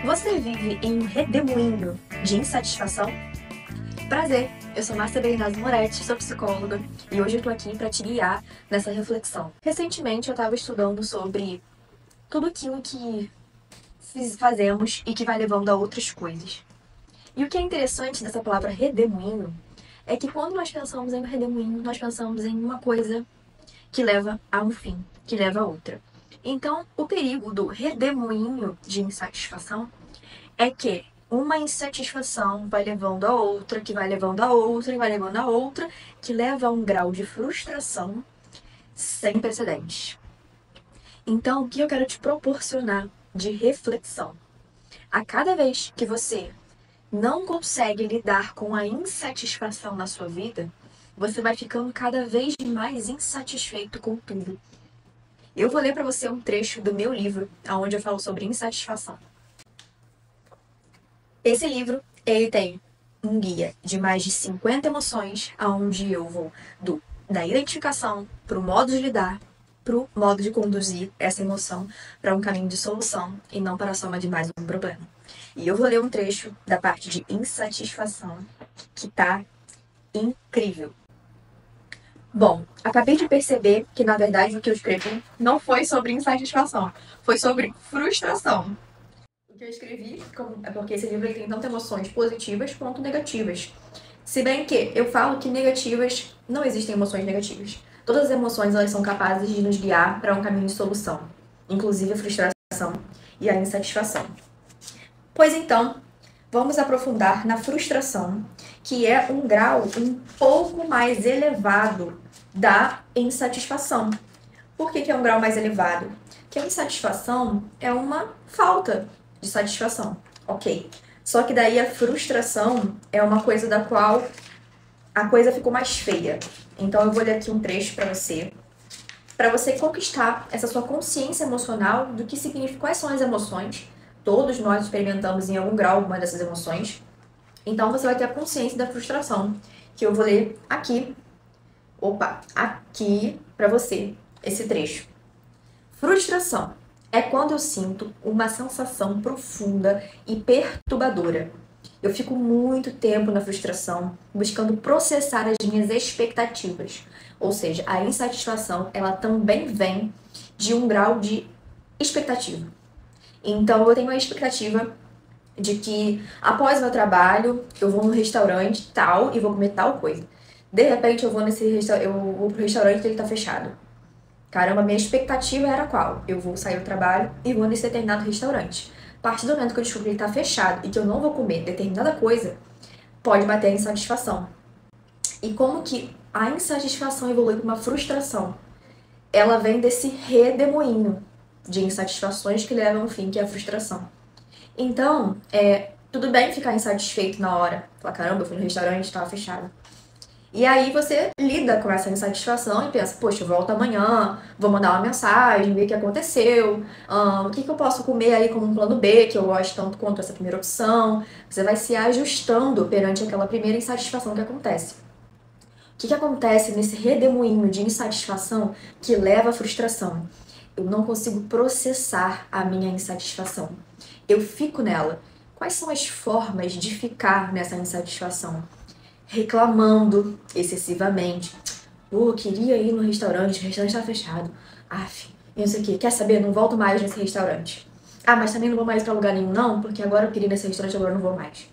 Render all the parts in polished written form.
Você vive em um redemoinho de insatisfação? Prazer, eu sou Márcia Bernardo Moretti, sou psicóloga e hoje eu tô aqui para te guiar nessa reflexão. Recentemente eu estava estudando sobre tudo aquilo que fazemos e que vai levando a outras coisas. E o que é interessante dessa palavra redemoinho é que quando nós pensamos em um redemoinho, nós pensamos em uma coisa que leva a um fim, que leva a outra. Então, o perigo do redemoinho de insatisfação é que uma insatisfação vai levando a outra, que vai levando a outra, que vai levando a outra, que leva a um grau de frustração sem precedentes. Então, o que eu quero te proporcionar de reflexão? A cada vez que você não consegue lidar com a insatisfação na sua vida, você vai ficando cada vez mais insatisfeito com tudo. Eu vou ler para você um trecho do meu livro, onde eu falo sobre insatisfação. Esse livro, ele tem um guia de mais de 50 emoções, onde eu vou da identificação para o modo de lidar, para o modo de conduzir essa emoção para um caminho de solução e não para a soma de mais um problema. E eu vou ler um trecho da parte de insatisfação que tá incrível. Bom, acabei de perceber que, na verdade, o que eu escrevi não foi sobre insatisfação, foi sobre frustração. O que eu escrevi é porque esse livro tem tanto emoções positivas quanto negativas. Se bem que eu falo que negativas, não existem emoções negativas. Todas as emoções elas são capazes de nos guiar para um caminho de solução, inclusive a frustração e a insatisfação. Pois então, vamos aprofundar na frustração, que é um grau um pouco mais elevado da insatisfação. Por que é um grau mais elevado? Porque a insatisfação é uma falta de satisfação, ok? Só que daí a frustração é uma coisa da qual a coisa ficou mais feia. Então eu vou ler aqui um trecho para você conquistar essa sua consciência emocional do que significa, quais são as emoções. Todos nós experimentamos em algum grau alguma dessas emoções. Então você vai ter a consciência da frustração, que eu vou ler aqui. Aqui para você esse trecho. Frustração é quando eu sinto uma sensação profunda e perturbadora. Eu fico muito tempo na frustração, buscando processar as minhas expectativas. Ou seja, a insatisfação, ela também vem de um grau de expectativa. Então, eu tenho uma expectativa de que, após o meu trabalho, eu vou no restaurante tal e vou comer tal coisa. De repente, eu vou pro restaurante e ele tá fechado. Caramba, minha expectativa era qual? Eu vou sair do trabalho e vou nesse determinado restaurante. A partir do momento que eu descobri que ele tá fechado e que eu não vou comer determinada coisa, pode bater a insatisfação. E como que a insatisfação evolui para uma frustração? Ela vem desse redemoinho de insatisfações que levam ao fim, que é a frustração. Então, tudo bem ficar insatisfeito na hora. Falar, caramba, eu fui no restaurante, tava fechado. E aí você lida com essa insatisfação e pensa, poxa, eu volto amanhã, vou mandar uma mensagem, ver o que aconteceu, o que eu posso comer aí como um plano B, que eu gosto tanto quanto essa primeira opção. Você vai se ajustando perante aquela primeira insatisfação que acontece. O que acontece nesse redemoinho de insatisfação que leva à frustração? Eu não consigo processar a minha insatisfação. Eu fico nela. Quais são as formas de ficar nessa insatisfação? Reclamando excessivamente. Queria ir no restaurante, o restaurante tá fechado. E não sei o que. Quer saber? Não volto mais nesse restaurante. Mas também não vou mais pra lugar nenhum não, porque agora eu queria ir nesse restaurante, agora eu não vou mais.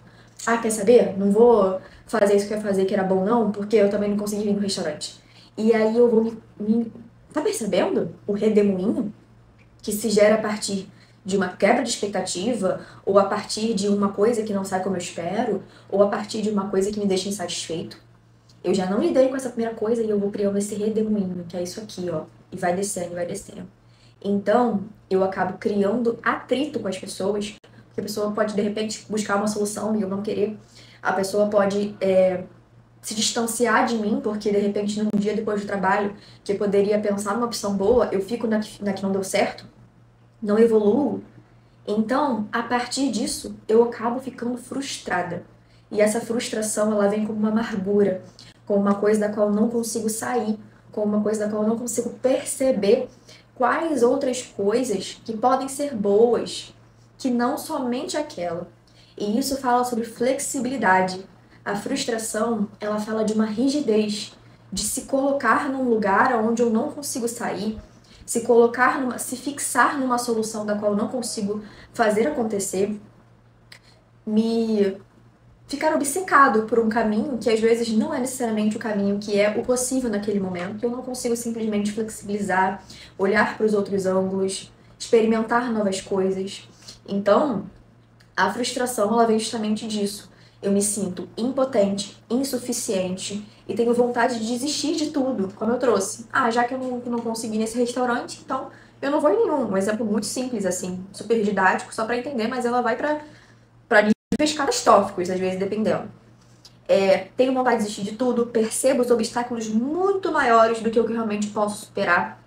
Quer saber? Não vou fazer isso que eu ia fazer, que era bom não, porque eu também não consegui ir no restaurante. E aí eu vou Tá percebendo o redemoinho? Que se gera a partir de uma quebra de expectativa, ou a partir de uma coisa que não sai como eu espero, ou a partir de uma coisa que me deixa insatisfeito. Eu já não lidei com essa primeira coisa e eu vou criando esse redemoinho, que é isso aqui, ó, e vai descendo, e vai descendo. Então, eu acabo criando atrito com as pessoas, porque a pessoa pode, de repente, buscar uma solução e eu não querer. A pessoa pode se distanciar de mim, porque, de repente, num dia depois do trabalho, que eu poderia pensar numa opção boa, eu fico na que não deu certo, não evoluo. Então, a partir disso, eu acabo ficando frustrada. E essa frustração, ela vem como uma amargura, como uma coisa da qual eu não consigo sair, como uma coisa da qual eu não consigo perceber quais outras coisas que podem ser boas que não somente aquela. E isso fala sobre flexibilidade. A frustração, ela fala de uma rigidez, de se colocar num lugar onde eu não consigo sair, se fixar numa solução da qual eu não consigo fazer acontecer, me ficar obcecado por um caminho que às vezes não é necessariamente o caminho que é o possível naquele momento, que eu não consigo simplesmente flexibilizar, olhar para os outros ângulos, experimentar novas coisas. Então, a frustração, ela vem justamente disso. Eu me sinto impotente, insuficiente e tenho vontade de desistir de tudo, como eu trouxe. Já que eu não consegui nesse restaurante, então eu não vou em nenhum. Um exemplo muito simples, assim, super didático, só para entender, mas ela vai para níveis catastróficos, às vezes, dependendo. Tenho vontade de desistir de tudo, percebo os obstáculos muito maiores do que eu realmente posso superar.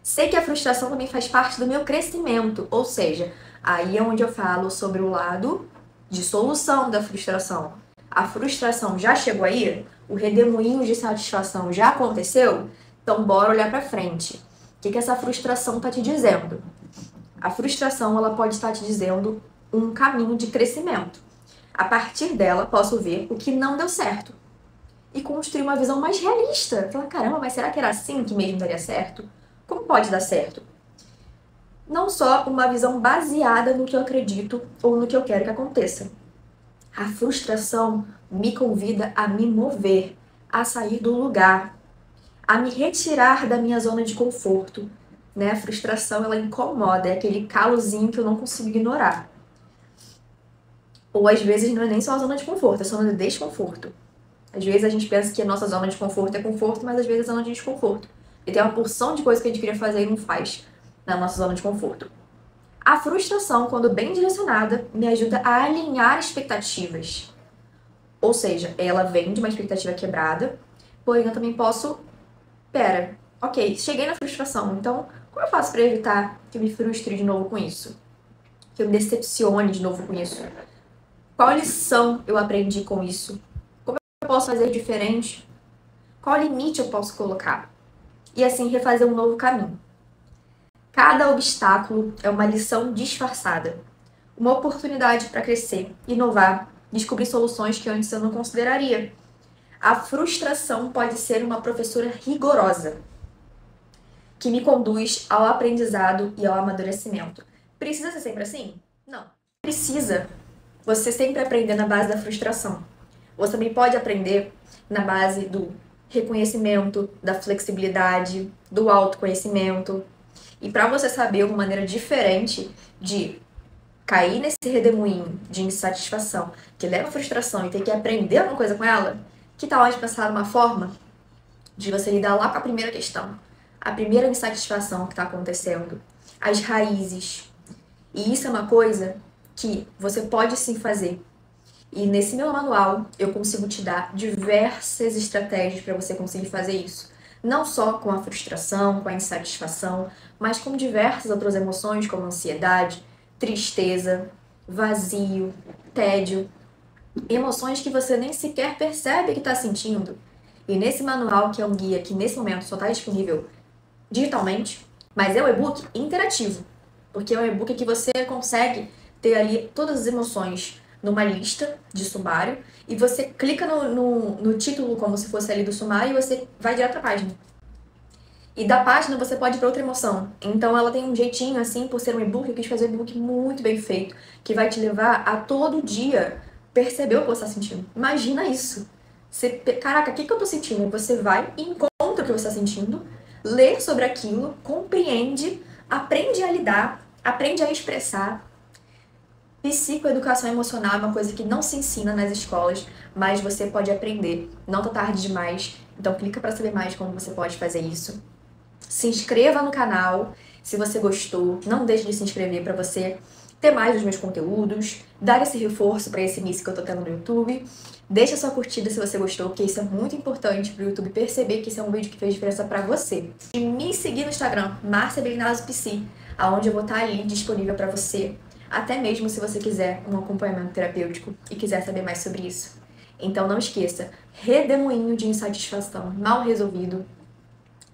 Sei que a frustração também faz parte do meu crescimento, ou seja, aí é onde eu falo sobre o lado de solução da frustração. A frustração já chegou aí? O redemoinho de satisfação já aconteceu? Então bora olhar para frente. O que essa frustração está te dizendo? A frustração, ela pode estar te dizendo um caminho de crescimento. A partir dela, posso ver o que não deu certo e construir uma visão mais realista. Falar, caramba, mas será que era assim que mesmo daria certo? Como pode dar certo? Não só uma visão baseada no que eu acredito ou no que eu quero que aconteça. A frustração me convida a me mover, a sair do lugar, a me retirar da minha zona de conforto. Né? A frustração, ela incomoda, é aquele calozinho que eu não consigo ignorar. Ou às vezes não é nem só a zona de conforto, é a zona de desconforto. Às vezes a gente pensa que a nossa zona de conforto é conforto, mas às vezes é zona de desconforto. E tem uma porção de coisas que a gente queria fazer e não faz na nossa zona de conforto. A frustração, quando bem direcionada, me ajuda a alinhar expectativas. Ou seja, ela vem de uma expectativa quebrada, porém eu também posso... ok, cheguei na frustração, então como eu faço para evitar que eu me frustre de novo com isso? Que eu me decepcione de novo com isso? Qual lição eu aprendi com isso? Como eu posso fazer diferente? Qual limite eu posso colocar? E assim refazer um novo caminho. Cada obstáculo é uma lição disfarçada, uma oportunidade para crescer, inovar, descobrir soluções que antes eu não consideraria. A frustração pode ser uma professora rigorosa, que me conduz ao aprendizado e ao amadurecimento. Precisa ser sempre assim? Não. Precisa você sempre aprender na base da frustração. Você também pode aprender na base do reconhecimento, da flexibilidade, do autoconhecimento. E para você saber uma maneira diferente de cair nesse redemoinho de insatisfação que leva à frustração e ter que aprender alguma coisa com ela, que tal a gente pensar numa forma de você lidar lá com a primeira questão, a primeira insatisfação que está acontecendo, as raízes. E isso é uma coisa que você pode sim fazer. E nesse meu manual eu consigo te dar diversas estratégias para você conseguir fazer isso. Não só com a frustração, com a insatisfação, mas com diversas outras emoções como ansiedade, tristeza, vazio, tédio. Emoções que você nem sequer percebe que está sentindo. E nesse manual, que é um guia que nesse momento só está disponível digitalmente, mas é um e-book interativo, porque é um e-book que você consegue ter ali todas as emoções numa lista de sumário e você clica no título como se fosse ali do sumário e você vai direto para a página. E da página você pode ir para outra emoção. Então ela tem um jeitinho assim, por ser um e-book, eu quis fazer um e-book muito bem feito, que vai te levar a todo dia perceber o que você está sentindo. Imagina isso. Caraca, o que eu tô sentindo? Você vai e encontra o que você está sentindo, lê sobre aquilo, compreende, aprende a lidar, aprende a expressar. Psicoeducação emocional é uma coisa que não se ensina nas escolas, mas você pode aprender. Não tá tarde demais, então clica para saber mais como você pode fazer isso. Se inscreva no canal se você gostou, não deixe de se inscrever para você ter mais dos meus conteúdos, dar esse reforço para esse início que eu tô tendo no YouTube. Deixa sua curtida se você gostou, porque isso é muito importante pro YouTube perceber que esse é um vídeo que fez diferença para você. E me seguir no Instagram, Márcia Belinazzo Psi, aonde eu vou estar ali disponível para você, até mesmo se você quiser um acompanhamento terapêutico e quiser saber mais sobre isso. Então não esqueça, redemoinho de insatisfação mal resolvido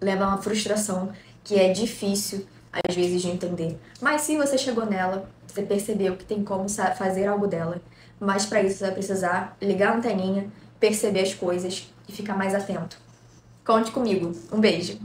leva a uma frustração que é difícil às vezes de entender. Mas se você chegou nela, Você percebeu que tem como fazer algo dela. Mas para isso você vai precisar ligar a anteninha, perceber as coisas e ficar mais atento. Conte comigo. Um beijo!